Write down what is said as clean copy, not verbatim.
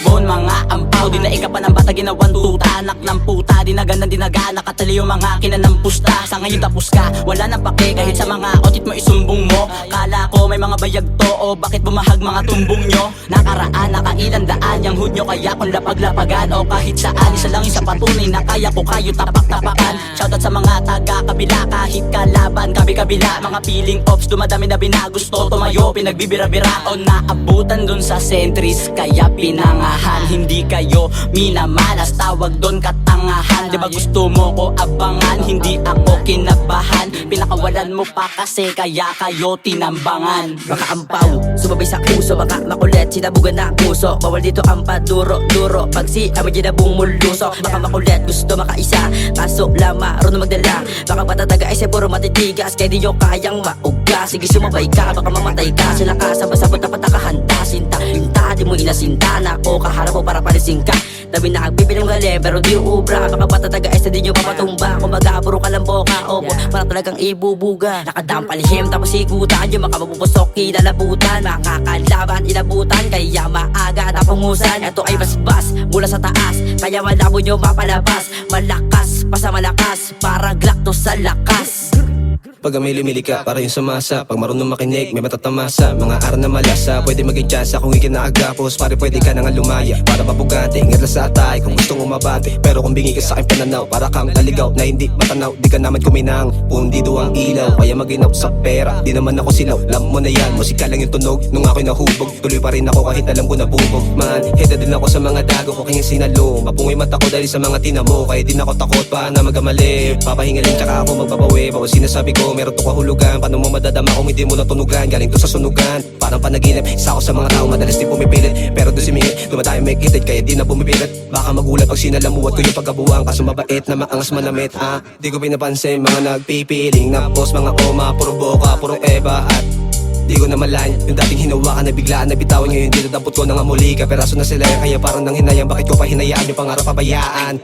backbone, mga ampaw. Di na ika pa ng bata, ginawan tuta. Anak ng puta, di na ganda, di na gana. Katali yung mga kinanampusta. Sa ngayon tapos ka, wala nang pake. Kahit sa mga otit mo isumbong mo. Kala ko may mga bayag to, o bakit bumahag mga tumbong nyo? Nakaraan, nakailan daan yung hood nyo. Kaya kung lapag-lapagan o kahit saan, isa lang isa patunay na kaya ko kayo tapak-tapakan. Shoutout sa mga taga-kabila, kahit kalaban kabi-kabila. Mga feeling ops, dumadami na binagusto. Tumayo, pinagbibira-bira o naabutan dun sa sentries. Kaya pinangahan, hindi kayo minamalas. Tawag dun katangahan. Diba gusto mo ko abangan, hindi ako kinabahan. Pinakawalan mo pa kasi kaya kayo tinambangan. Baka ampaw, sumabay sa puso, baka makulit, sinabugan na ang puso. Bawal dito ang paduro-duro, pag si amay ginabong muluso. Baka makulit, gusto makaisa, kaso lama, marunong magdala. Baka patataga ay puro matitigas, kaya di nyo kayang mauga. Sige sumabay ka, baka mamatay ka. Sila ka, sabay-sabot na patakahanda. Sinta, di mo inasinta na ako, kaharap mo para palising ka. Dami na agbibilang galing, pero di ubra. Baka patataga ay di nyo papatumba. Kung mag-aburo ka lang boka, opo, para talagang ibubuga. Nakadang palihim, tapos ikutan yung mga mapupusok, kinalabutan. Makakalaban, inabutan, kaya maaga napungusan. Ito ay basbas, mula sa taas, kaya malabo nyo mapalabas. Malakas, pa sa malakas, parang glakto sa lakas. Pag amili-mili ka, para yung sumasa. Pag marunong makinig, may matatamasa. Mga araw na malasa, pwede maging tsansa. Kung ikinaagapos, pare pwede ka na nga lumaya. Para mabugante, ngirla sa atay kung gusto mo mabante. Pero kung bingi ka sa aking pananaw, para kang naligaw na hindi matanaw. Di ka naman kuminang, pundido ang ilaw. Kaya maginaw sa pera, di naman ako silaw. Alam mo na yan, musika lang yung tunog. Nung ako'y nahubog, tuloy pa rin ako kahit alam ko nabubog. Man, heda din ako sa mga dago ko kaya sinalo. Mapungoy mata ko dahil sa mga tinamo. Kaya din ako takot pa na magamali. Papahingalin tsaka ako magpapawi. Bawal sinasabi ko, meron to kahulugan. Paano mo madadama kung hindi mo natunugan? Galing to sa sunugan, parang panaginip. Isa ako sa mga tao madalas di pumipilit, pero doon simingit, dumadayo may kitid, kaya di na bumipilit. Baka magulat pag sinalamuat ko yung pagkabuwang. Kaso mabait na maangas manamit, di ko pinapansin mga nagpipiling na boss, mga oma, puro boka, puro eba. At di ko na malayan, yung dating hinawakan na biglaan na bitawan. Ngayon dinadampot ko na nga muli ka, peraso na sila, kaya parang nang hinayang. Bakit ko pa hinayaan yung pangarap pabayaan?